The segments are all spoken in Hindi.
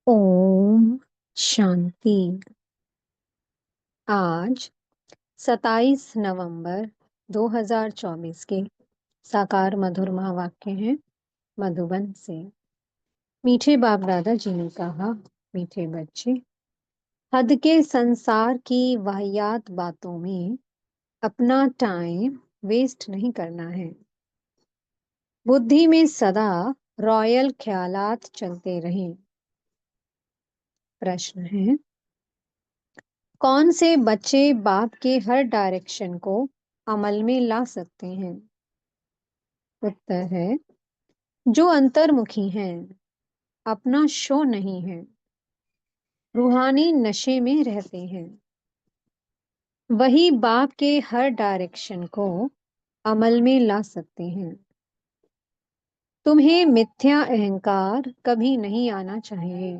ओम शांति। आज 27 नवंबर 2024 के साकार मधुर महावाक्य हैं मधुबन से। मीठे बाप दादा जी ने कहा, मीठे बच्चे, हद के संसार की वाहियात बातों में अपना टाइम वेस्ट नहीं करना है। बुद्धि में सदा रॉयल ख्यालात चलते रहें। प्रश्न है, कौन से बच्चे बाप के हर डायरेक्शन को अमल में ला सकते हैं? उत्तर है, जो अंतर्मुखी हैं, अपना शो नहीं है, रूहानी नशे में रहते हैं, वही बाप के हर डायरेक्शन को अमल में ला सकते हैं। तुम्हें मिथ्या अहंकार कभी नहीं आना चाहिए।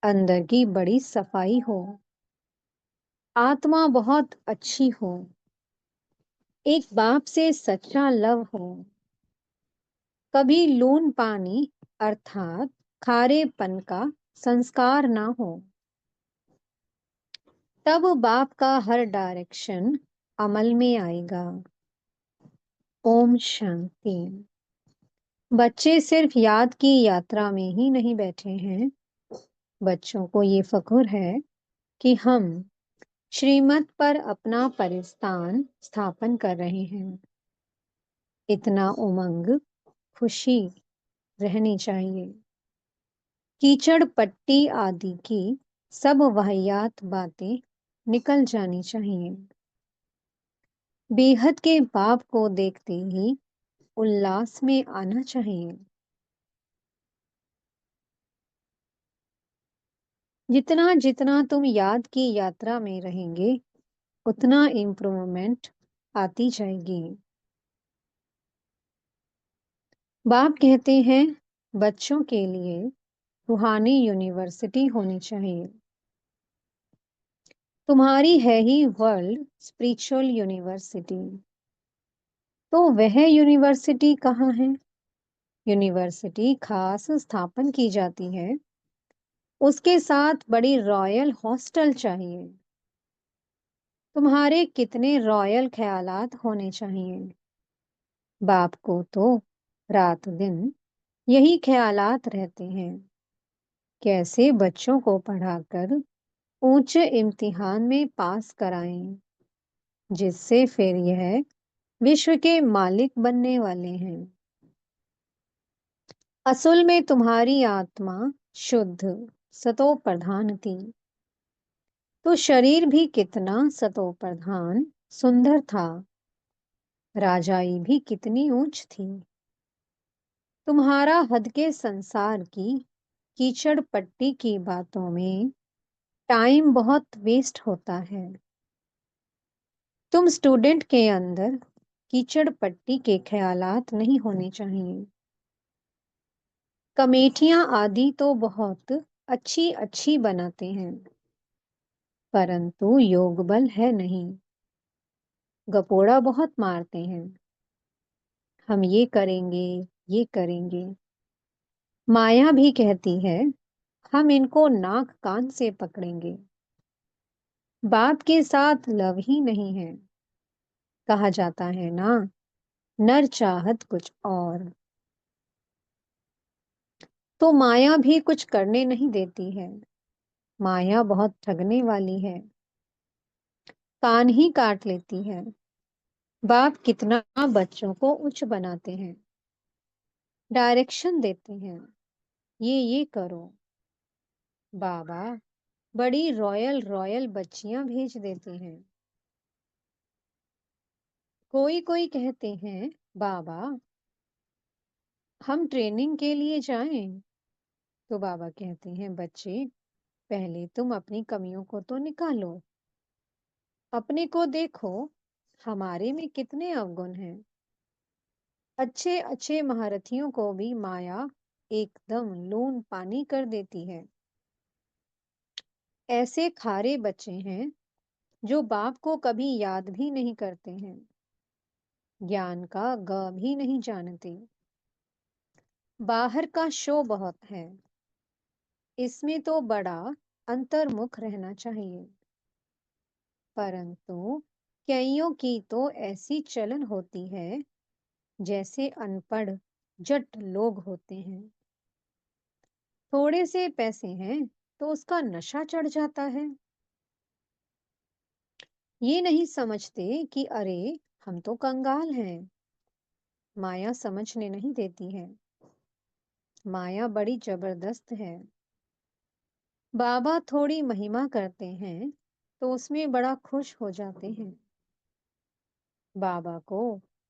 अंदर की बड़ी सफाई हो, आत्मा बहुत अच्छी हो, एक बाप से सच्चा लव हो, कभी लून पानी अर्थात खारेपन का संस्कार ना हो, तब बाप का हर डायरेक्शन अमल में आएगा। ओम शांति। बच्चे सिर्फ याद की यात्रा में ही नहीं बैठे हैं। बच्चों को ये फख्र है कि हम श्रीमत पर अपना परिस्थान स्थापन कर रहे हैं। इतना उमंग, खुशी रहनी चाहिए। कीचड़ पट्टी आदि की सब वाहियात बातें निकल जानी चाहिए। बेहद के बाप को देखते ही उल्लास में आना चाहिए। जितना जितना तुम याद की यात्रा में रहेंगे, उतना इम्प्रूवमेंट आती जाएगी। बाप कहते हैं, बच्चों के लिए रूहानी यूनिवर्सिटी होनी चाहिए। तुम्हारी है ही वर्ल्ड स्पिरिचुअल यूनिवर्सिटी। तो वह यूनिवर्सिटी कहाँ है? यूनिवर्सिटी खास स्थापन की जाती है, उसके साथ बड़ी रॉयल हॉस्टल चाहिए। तुम्हारे कितने रॉयल ख्यालात होने चाहिए। बाप को तो रात दिन यही ख्यालात रहते हैं। कैसे बच्चों को पढ़ाकर ऊंचे इम्तिहान में पास कराएं, जिससे फिर यह विश्व के मालिक बनने वाले हैं। असल में तुम्हारी आत्मा शुद्ध सतो प्रधान थी, तो शरीर भी कितना सतो प्रधान सुंदर था। राजाई भी कितनी ऊंच थी। तुम्हारा हद के संसार की कीचड़ पट्टी की बातों में टाइम बहुत वेस्ट होता है। तुम स्टूडेंट के अंदर कीचड़ पट्टी के ख्यालात नहीं होने चाहिए। कमेटियां आदि तो बहुत अच्छी अच्छी बनाते हैं, परंतु योग बल है नहीं। गपोड़ा बहुत मारते हैं, हम ये करेंगे, ये करेंगे। माया भी कहती है, हम इनको नाक कान से पकड़ेंगे। बाप के साथ लव ही नहीं है। कहा जाता है ना, नर चाहत कुछ और। तो माया भी कुछ करने नहीं देती है। माया बहुत ठगने वाली है, कान ही काट लेती है। बाप कितना बच्चों को उच्च बनाते हैं, डायरेक्शन देते हैं, ये करो। बाबा बड़ी रॉयल रॉयल बच्चियां भेज देते हैं। कोई कोई कहते हैं, बाबा हम ट्रेनिंग के लिए जाएं। तो बाबा कहते हैं, बच्चे पहले तुम अपनी कमियों को तो निकालो, अपने को देखो, हमारे में कितने अवगुण हैं। अच्छे अच्छे महारथियों को भी माया एकदम लून पानी कर देती है। ऐसे खारे बच्चे हैं जो बाप को कभी याद भी नहीं करते हैं, ज्ञान का ग भी नहीं जानते। बाहर का शो बहुत है, इसमें तो बड़ा अंतर्मुख रहना चाहिए, परंतु कईयों की तो ऐसी चलन होती है जैसे अनपढ़ जट लोग होते हैं। थोड़े से पैसे हैं तो उसका नशा चढ़ जाता है। ये नहीं समझते कि अरे हम तो कंगाल हैं। माया समझने नहीं देती है। माया बड़ी जबरदस्त है। बाबा थोड़ी महिमा करते हैं तो उसमें बड़ा खुश हो जाते हैं। बाबा को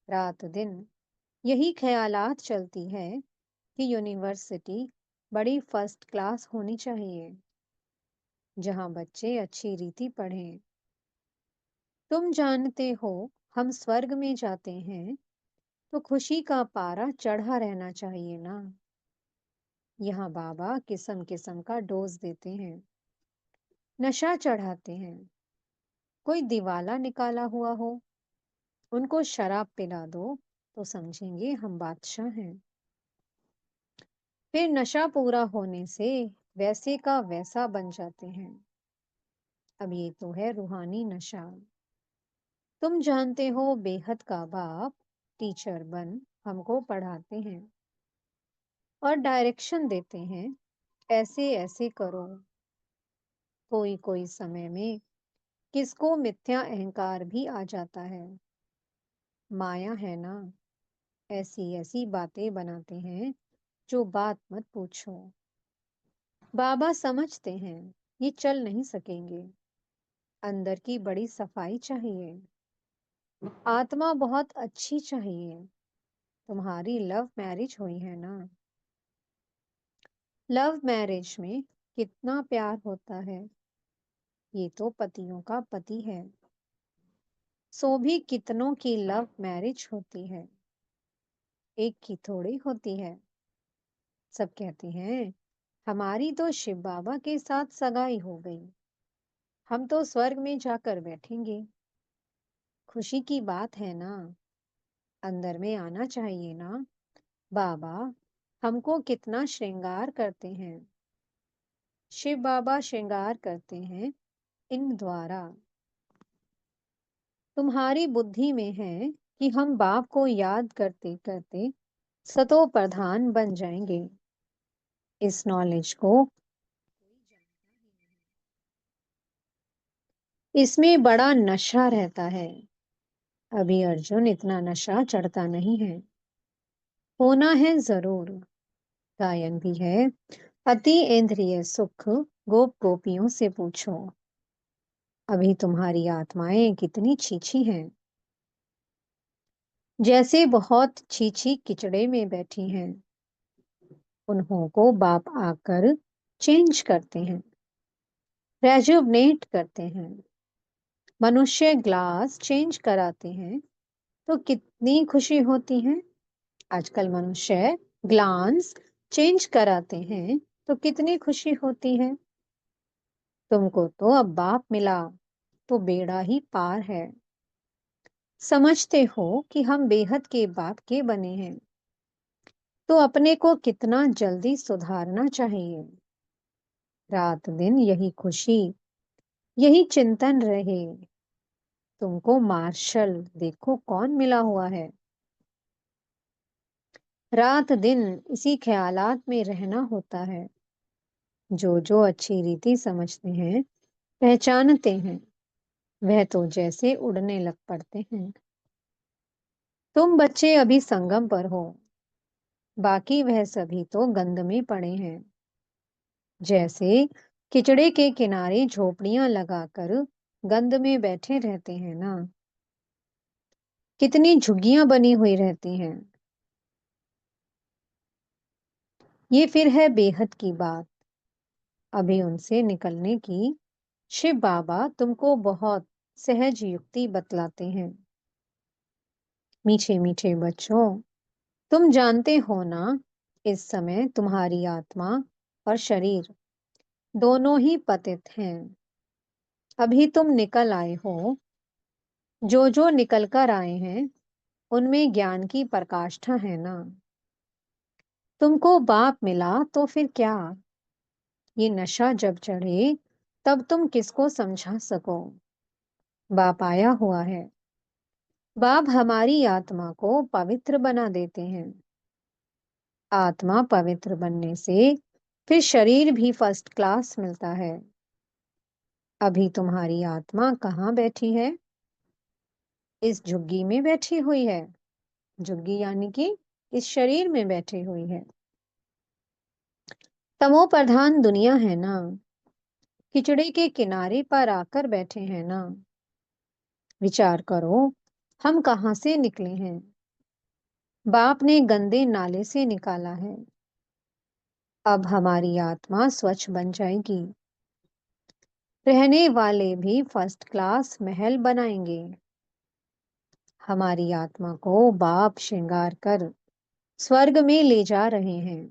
रात दिन यही ख्यालात चलती है कि यूनिवर्सिटी बड़ी फर्स्ट क्लास होनी चाहिए, जहां बच्चे अच्छी रीति पढ़ें। तुम जानते हो, हम स्वर्ग में जाते हैं तो खुशी का पारा चढ़ा रहना चाहिए ना। यहाँ बाबा किस्म किस्म का डोज देते हैं, नशा चढ़ाते हैं। कोई दिवाला निकाला हुआ हो, उनको शराब पिला दो तो समझेंगे हम बादशाह हैं। फिर नशा पूरा होने से वैसे का वैसा बन जाते हैं। अब ये तो है रूहानी नशा। तुम जानते हो, बेहद का बाप टीचर बन हमको पढ़ाते हैं और डायरेक्शन देते हैं, ऐसे ऐसे करो। कोई कोई समय में किसको मिथ्या अहंकार भी आ जाता है। माया है ना, ऐसी ऐसी बातें बनाते हैं जो बात मत पूछो। बाबा समझते हैं ये चल नहीं सकेंगे। अंदर की बड़ी सफाई चाहिए, आत्मा बहुत अच्छी चाहिए। तुम्हारी लव मैरिज हुई है ना। लव मैरिज में कितना प्यार होता है। ये तो पतियों का पति है। सो भी कितनों की लव मैरिज होती है, एक की थोड़ी होती है। सब कहते हैं हमारी तो शिव बाबा के साथ सगाई हो गई, हम तो स्वर्ग में जाकर बैठेंगे। खुशी की बात है ना, अंदर में आना चाहिए ना। बाबा हमको कितना श्रृंगार करते हैं। शिव बाबा श्रृंगार करते हैं इन द्वारा। तुम्हारी बुद्धि में है कि हम बाप को याद करते करते सतो प्रधान बन जाएंगे। इस नॉलेज को इसमें बड़ा नशा रहता है। अभी अर्जुन इतना नशा चढ़ता नहीं है। होना है जरूर। गायन भी है, अति इंद्रिय सुख गोप गोपियों से पूछो। अभी तुम्हारी आत्माएं कितनी छीछी हैं, जैसे बहुत छीछी किचड़े में बैठी हैं। उन्हों को बाप आकर चेंज करते हैं, रेजुवनेट करते हैं। मनुष्य ग्लास चेंज कराते हैं तो कितनी खुशी होती है। आजकल मनुष्य ग्लास चेंज कराते हैं तो कितनी खुशी होती है। तुमको तो अब बाप मिला तो बेड़ा ही पार है। समझते हो कि हम बेहद के बाप के बने हैं तो अपने को कितना जल्दी सुधारना चाहिए। रात दिन यही खुशी, यही चिंतन रहे। तुमको मार्शल देखो कौन मिला हुआ है। रात दिन इसी ख्यालात में रहना होता है। जो जो अच्छी रीति समझते हैं, पहचानते हैं, वह तो जैसे उड़ने लग पड़ते हैं। तुम बच्चे अभी संगम पर हो, बाकी वह सभी तो गंद में पड़े हैं। जैसे किचड़े के किनारे झोपड़ियां लगाकर गंद में बैठे रहते हैं ना, कितनी झुग्गियां बनी हुई रहती हैं। ये फिर है बेहद की बात। अभी उनसे निकलने की शिव बाबा तुमको बहुत सहज युक्ति बतलाते हैं। मीठे मीठे बच्चों, तुम जानते हो ना, इस समय तुम्हारी आत्मा और शरीर दोनों ही पतित हैं। अभी तुम निकल आए हो। जो जो निकल कर आए हैं उनमें ज्ञान की प्रकाष्ठा है ना। तुमको बाप मिला तो फिर क्या, ये नशा जब चढ़े तब तुम किसको समझा सको। बाप आया हुआ है। बाप हमारी आत्मा को पवित्र बना देते हैं। आत्मा पवित्र बनने से फिर शरीर भी फर्स्ट क्लास मिलता है। अभी तुम्हारी आत्मा कहाँ बैठी है? इस झुग्गी में बैठी हुई है। झुग्गी यानी कि इस शरीर में बैठी हुई है। तमो प्रधान दुनिया है ना, खिचड़ी के किनारे पर आकर बैठे हैं ना। विचार करो, हम कहाँ से निकले हैं? बाप ने गंदे नाले से निकाला है। अब हमारी आत्मा स्वच्छ बन जाएगी। रहने वाले भी फर्स्ट क्लास महल बनाएंगे। हमारी आत्मा को बाप श्रृंगार कर स्वर्ग में ले जा रहे हैं।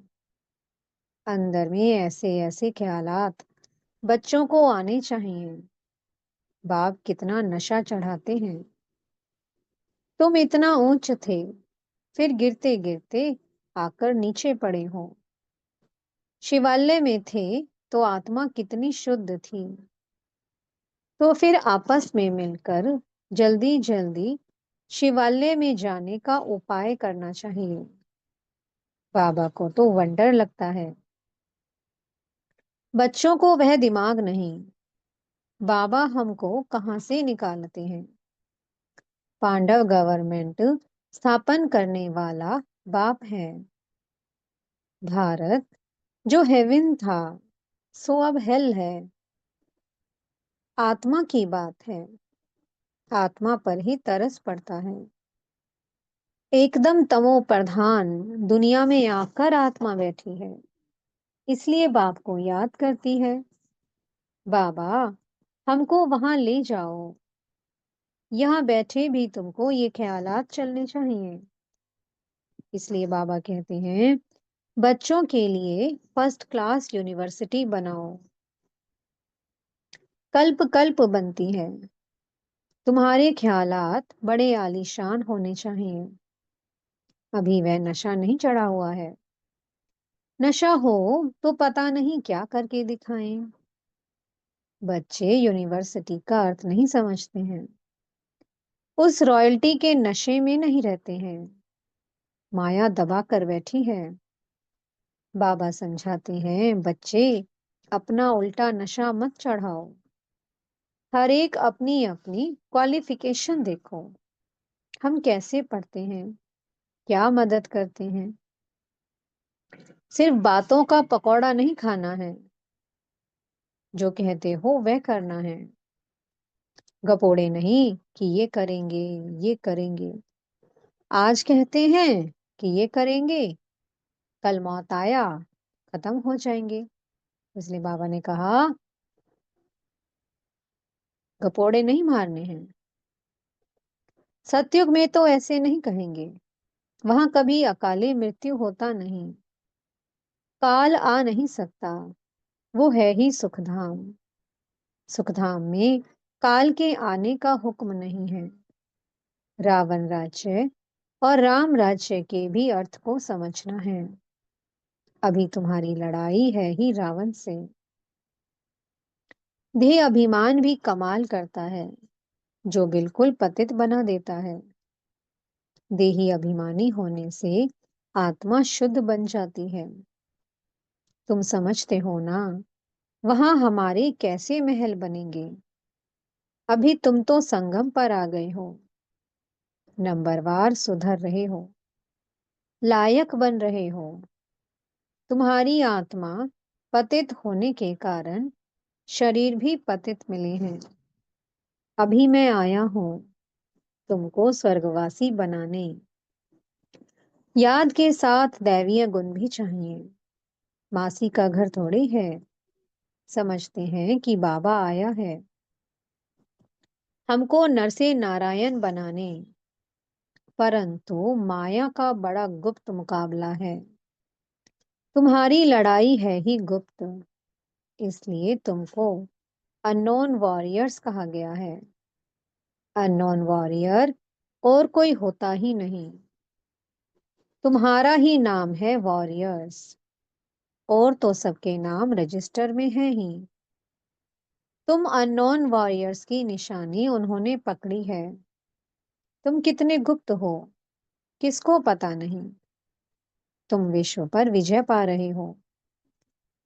अंदर में ऐसे ऐसे ख्यालात बच्चों को आने चाहिए। बाप कितना नशा चढ़ाते हैं। तुम इतना ऊंच थे, फिर गिरते गिरते आकर नीचे पड़े हो। शिवालय में थे तो आत्मा कितनी शुद्ध थी, तो फिर आपस में मिलकर जल्दी जल्दी शिवालय में जाने का उपाय करना चाहिए। बाबा को तो वंडर लगता है। बच्चों को वह दिमाग नहीं। बाबा हमको कहाँ से निकालते हैं? पांडव गवर्नमेंट स्थापन करने वाला बाप है। भारत जो हेवन था सो अब हेल है। आत्मा की बात है। आत्मा पर ही तरस पड़ता है। एकदम तमो प्रधान दुनिया में आकर आत्मा बैठी है, इसलिए बाप को याद करती है। बाबा, हमको वहां ले जाओ। यहाँ बैठे भी तुमको ये ख्यालात चलने चाहिए। इसलिए बाबा कहते हैं, बच्चों के लिए फर्स्ट क्लास यूनिवर्सिटी बनाओ। कल्प कल्प बनती है। तुम्हारे ख्यालात बड़े आलीशान होने चाहिए। अभी वह नशा नहीं चढ़ा हुआ है। नशा हो तो पता नहीं क्या करके दिखाएं। बच्चे यूनिवर्सिटी का अर्थ नहीं समझते हैं। उस रॉयल्टी के नशे में नहीं रहते हैं। माया दबा कर बैठी है। बाबा समझाते हैं, बच्चे अपना उल्टा नशा मत चढ़ाओ। हर एक अपनी अपनी क्वालिफिकेशन देखो। हम कैसे पढ़ते हैं, क्या मदद करते हैं। सिर्फ बातों का पकौड़ा नहीं खाना है। जो कहते हो वह करना है। गपोड़े नहीं कि ये करेंगे, ये करेंगे। आज कहते हैं कि ये करेंगे, कल मौत आया खत्म हो जाएंगे। इसलिए बाबा ने कहा, गपोड़े नहीं मारने हैं। सतयुग में तो ऐसे नहीं कहेंगे। वहां कभी अकाले मृत्यु होता नहीं। काल आ नहीं सकता। वो है ही सुखधाम। सुखधाम में काल के आने का हुक्म नहीं है। रावण राज्य और राम राज्य के भी अर्थ को समझना है। अभी तुम्हारी लड़ाई है ही रावण से। देह अभिमान भी कमाल करता है, जो बिल्कुल पतित बना देता है। देही अभिमानी होने से आत्मा शुद्ध बन जाती है। तुम समझते हो ना, वहां हमारे कैसे महल बनेंगे। अभी तुम तो संगम पर आ गए हो। नंबरवार सुधर रहे हो, लायक बन रहे हो। तुम्हारी आत्मा पतित होने के कारण शरीर भी पतित मिले हैं। अभी मैं आया हूं तुमको स्वर्गवासी बनाने। याद के साथ दैवीय गुण भी चाहिए। मासी का घर थोड़ी है। समझते हैं कि बाबा आया है हमको नर से नारायण बनाने, परंतु माया का बड़ा गुप्त मुकाबला है। तुम्हारी लड़ाई है ही गुप्त, इसलिए तुमको अननोन वॉरियर्स कहा गया है। अननोन वॉरियर और कोई होता ही नहीं। तुम्हारा ही नाम है वॉरियर्स। और तो सबके नाम रजिस्टर में हैं ही। तुम अननोन वॉरियर्स की निशानी उन्होंने पकड़ी है। तुम कितने गुप्त हो, किसको पता नहीं। तुम विश्व पर विजय पा रहे हो,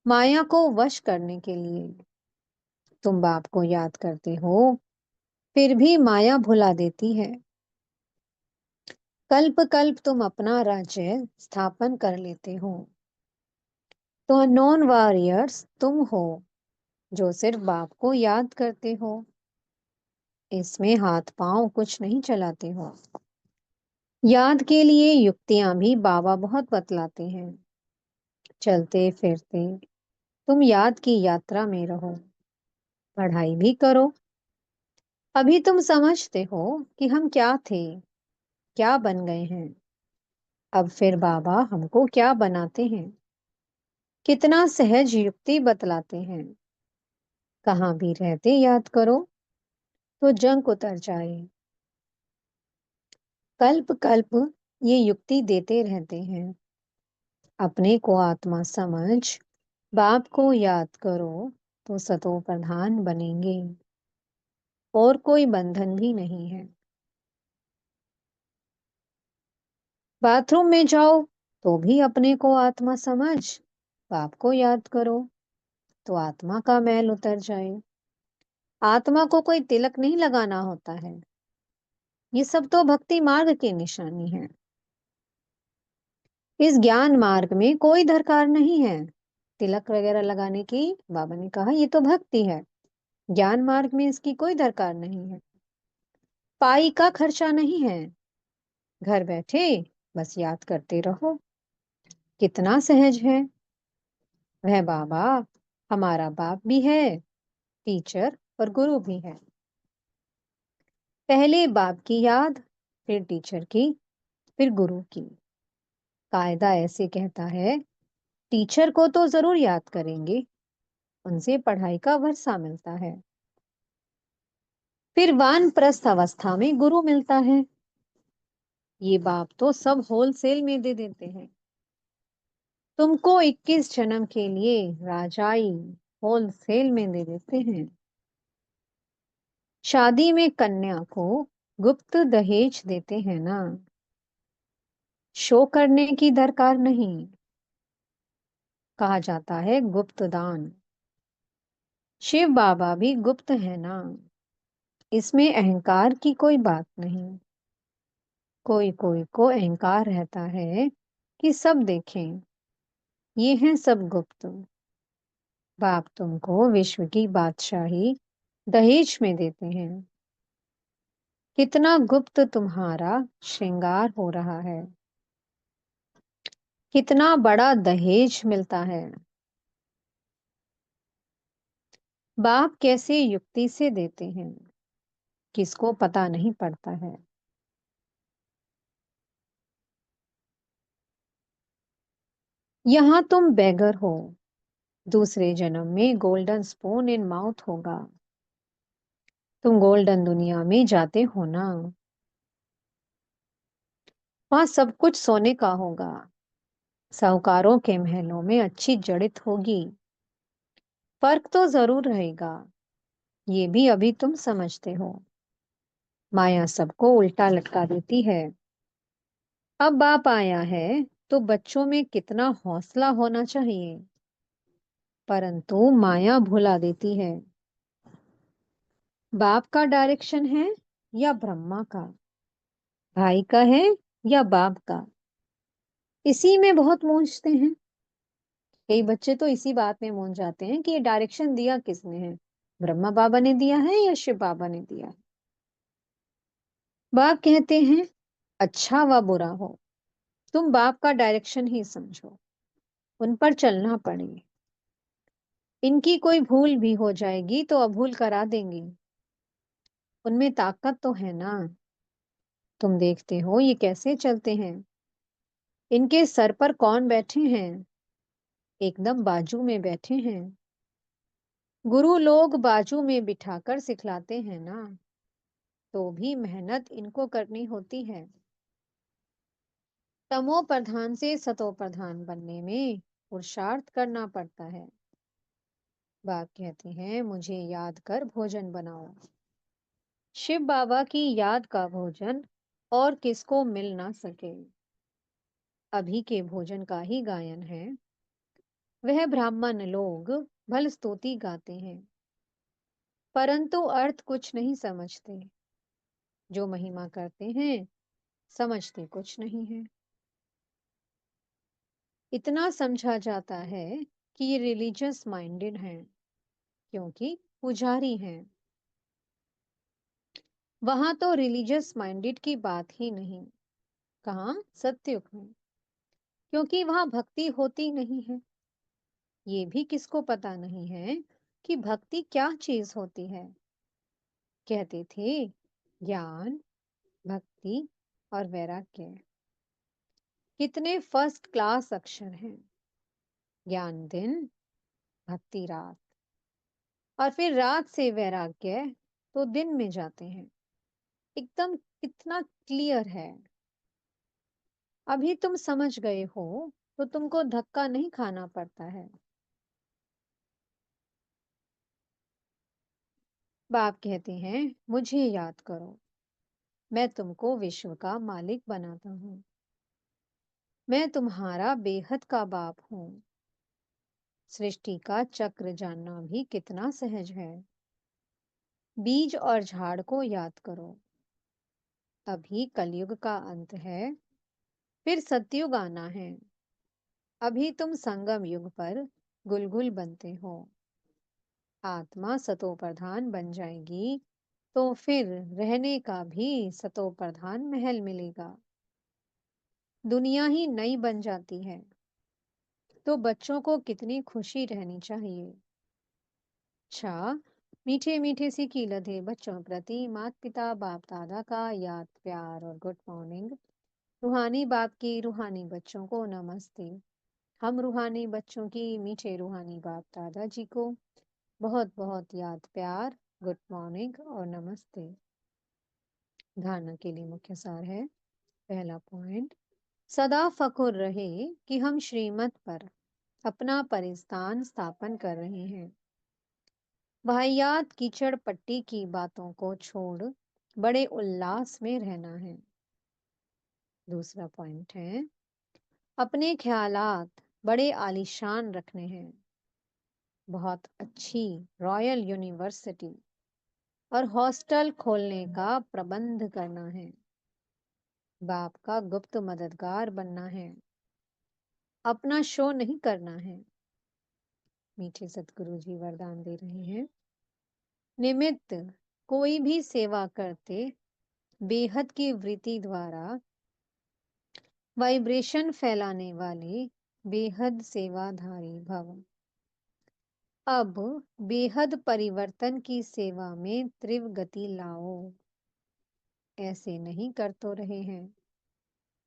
माया को वश करने के लिए। तुम बाप को याद करते हो, फिर भी माया भुला देती है। कल्प कल्प तुम अपना राज्य स्थापन कर लेते हो। तो अननोन वॉरियर्स तुम हो, जो सिर्फ बाप को याद करते हो। इसमें हाथ पांव कुछ नहीं चलाते हो। याद के लिए युक्तियां भी बाबा बहुत बतलाते हैं। चलते फिरते तुम याद की यात्रा में रहो, पढ़ाई भी करो। अभी तुम समझते हो कि हम क्या थे, क्या बन गए हैं। अब फिर बाबा हमको क्या बनाते हैं। कितना सहज युक्ति बतलाते हैं। कहाँ भी रहते याद करो, तो जंग उतर जाए। कल्प कल्प ये युक्ति देते रहते हैं। अपने को आत्मा समझ बाप को याद करो, तो सतो प्रधान बनेंगे। और कोई बंधन भी नहीं है। बाथरूम में जाओ तो भी अपने को आत्मा समझ बाप को याद करो, तो आत्मा का मैल उतर जाए। आत्मा को कोई तिलक नहीं लगाना होता है। ये सब तो भक्ति मार्ग की निशानी है। इस ज्ञान मार्ग में कोई दरकार नहीं है तिलक वगैरह लगाने की। बाबा ने कहा ये तो भक्ति है, ज्ञान मार्ग में इसकी कोई दरकार नहीं है। पाई का खर्चा नहीं है। घर बैठे बस याद करते रहो। कितना सहज है। वह बाबा हमारा बाप भी है, टीचर और गुरु भी है। पहले बाप की याद, फिर टीचर की, फिर गुरु की। कायदा ऐसे कहता है, टीचर को तो जरूर याद करेंगे, उनसे पढ़ाई का वर्षा मिलता है। फिर वानप्रस्थ अवस्था में गुरु मिलता है। ये बाप तो सब होलसेल में दे देते हैं। तुमको 21 जन्म के लिए राजाई होलसेल में दे देते हैं। शादी में कन्या को गुप्त दहेज देते हैं ना, शो करने की दरकार नहीं। कहा जाता है गुप्त दान। शिव बाबा भी गुप्त है ना, इसमें अहंकार की कोई बात नहीं। कोई कोई को अहंकार रहता है कि सब देखें, ये हैं सब गुप्त। बाप तुमको विश्व की बादशाही दहेज में देते हैं। कितना गुप्त तुम्हारा श्रृंगार हो रहा है। कितना बड़ा दहेज मिलता है। बाप कैसे युक्ति से देते हैं, किसको पता नहीं पड़ता है। यहाँ तुम बेगर हो, दूसरे जन्म में गोल्डन स्पून इन माउथ होगा। तुम गोल्डन दुनिया में जाते हो ना, वहां सब कुछ सोने का होगा। साहूकारों के महलों में अच्छी जड़ित होगी। फर्क तो जरूर रहेगा, ये भी अभी तुम समझते हो। माया सबको उल्टा लटका देती है। अब बाप आया है तो बच्चों में कितना हौसला होना चाहिए, परंतु माया भुला देती है। बाप का डायरेक्शन है या ब्रह्मा का, भाई का है या बाप का, इसी में बहुत मूंझते हैं। कई बच्चे तो इसी बात में मूंझ जाते हैं कि ये डायरेक्शन दिया किसने है, ब्रह्मा बाबा ने दिया है या शिव बाबा ने दिया है। बाप कहते हैं अच्छा व बुरा हो, तुम बाप का डायरेक्शन ही समझो, उन पर चलना पड़े। इनकी कोई भूल भी हो जाएगी तो अभूल करा देंगी। उनमें ताकत तो है ना। तुम देखते हो ये कैसे चलते हैं। इनके सर पर कौन बैठे हैं, एकदम बाजू में बैठे हैं। गुरु लोग बाजू में बिठाकर सिखलाते हैं ना, तो भी मेहनत इनको करनी होती है। तमो प्रधान से सतो प्रधान बनने में पुरुषार्थ करना पड़ता है। बाप कहते हैं, मुझे याद कर भोजन बनाओ। शिव बाबा की याद का भोजन और किसको मिल ना सके। अभी के भोजन का ही गायन है। वह ब्राह्मण लोग भल स्तुति गाते हैं, परंतु अर्थ कुछ नहीं समझते। जो महिमा करते हैं, समझते कुछ नहीं है। इतना समझा जाता है कि ये रिलीजियस माइंडेड हैं, क्योंकि पुजारी हैं। वहां तो रिलीजियस माइंडेड की बात ही नहीं। कहाँ? सत्युग में। क्योंकि वहां भक्ति होती नहीं है। ये भी किसको पता नहीं है कि भक्ति क्या चीज होती है। कहते थे ज्ञान, भक्ति और वैराग्य। कितने फर्स्ट क्लास अक्षर हैं। ज्ञान दिन, भक्ति रात, और फिर रात से वैराग्य तो दिन में जाते हैं। एकदम कितना क्लियर है। अभी तुम समझ गए हो तो तुमको धक्का नहीं खाना पड़ता है। बाप कहते हैं, मुझे याद करो, मैं तुमको विश्व का मालिक बनाता हूँ। मैं तुम्हारा बेहद का बाप हूँ। सृष्टि का चक्र जानना भी कितना सहज है। बीज और झाड़ को याद करो। अभी कलयुग का अंत है, फिर सतयुग आना है। अभी तुम संगम युग पर गुलगुल बनते हो। आत्मा सतो प्रधान बन जाएगी तो फिर रहने का भी सतो प्रधान महल मिलेगा। दुनिया ही नई बन जाती है तो बच्चों को कितनी खुशी रहनी चाहिए। अच्छा, मीठे मीठे सी की लधे बच्चों प्रति माता पिता बाप दादा का याद प्यार और गुड मॉर्निंग। रूहानी बाप की रूहानी बच्चों को नमस्ते। हम रूहानी बच्चों की मीठे रूहानी बाप दादा जी को बहुत बहुत याद प्यार, गुड मॉर्निंग और नमस्ते। धारणा के लिए मुख्य सार है। पहला पॉइंट, सदा फखुर रहे कि हम श्रीमत पर अपना परिस्थान स्थापन कर रहे हैं। वाहियात कीचड़ पट्टी की बातों को छोड़ बड़े उल्लास में रहना है। दूसरा पॉइंट है, अपने ख्यालात बड़े आलीशान रखने हैं। बहुत अच्छी रॉयल यूनिवर्सिटी और हॉस्टल खोलने का प्रबंध करना है। बाप का गुप्त मददगार बनना है। अपना शो नहीं करना है। मीठे सतगुरु जी वरदान दे रहे हैं। निमित्त कोई भी सेवा करते बेहद की वृत्ति द्वारा वाइब्रेशन फैलाने वाले बेहद सेवाधारी भव। अब बेहद परिवर्तन की सेवा में तीव्र गति लाओ। ऐसे नहीं कर तो रहे हैं,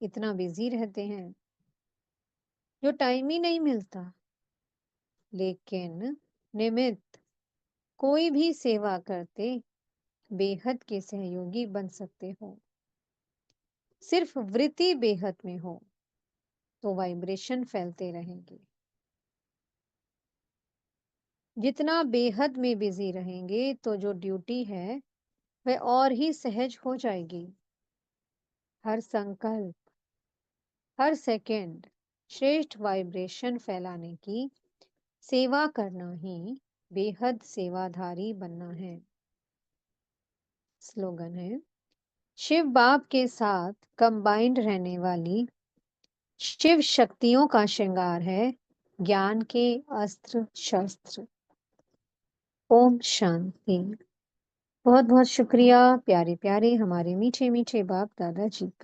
इतना बिजी रहते हैं जो टाइम ही नहीं मिलता। लेकिन निमित्त कोई भी सेवा करते बेहद के सहयोगी बन सकते हो। सिर्फ वृत्ति बेहद में हो तो वाइब्रेशन फैलते रहेंगे। जितना बेहद में बिजी रहेंगे तो जो ड्यूटी है वह और ही सहज हो जाएगी। हर संकल्प, हर सेकंड श्रेष्ठ वाइब्रेशन फैलाने की सेवा करना ही बेहद सेवाधारी बनना है। स्लोगन है, शिव बाप के साथ कंबाइंड रहने वाली शिव शक्तियों का श्रृंगार है ज्ञान के अस्त्र शस्त्र। ओम शांति। बहुत बहुत शुक्रिया प्यारे प्यारे हमारे मीठे मीठे बाप दादा जी का।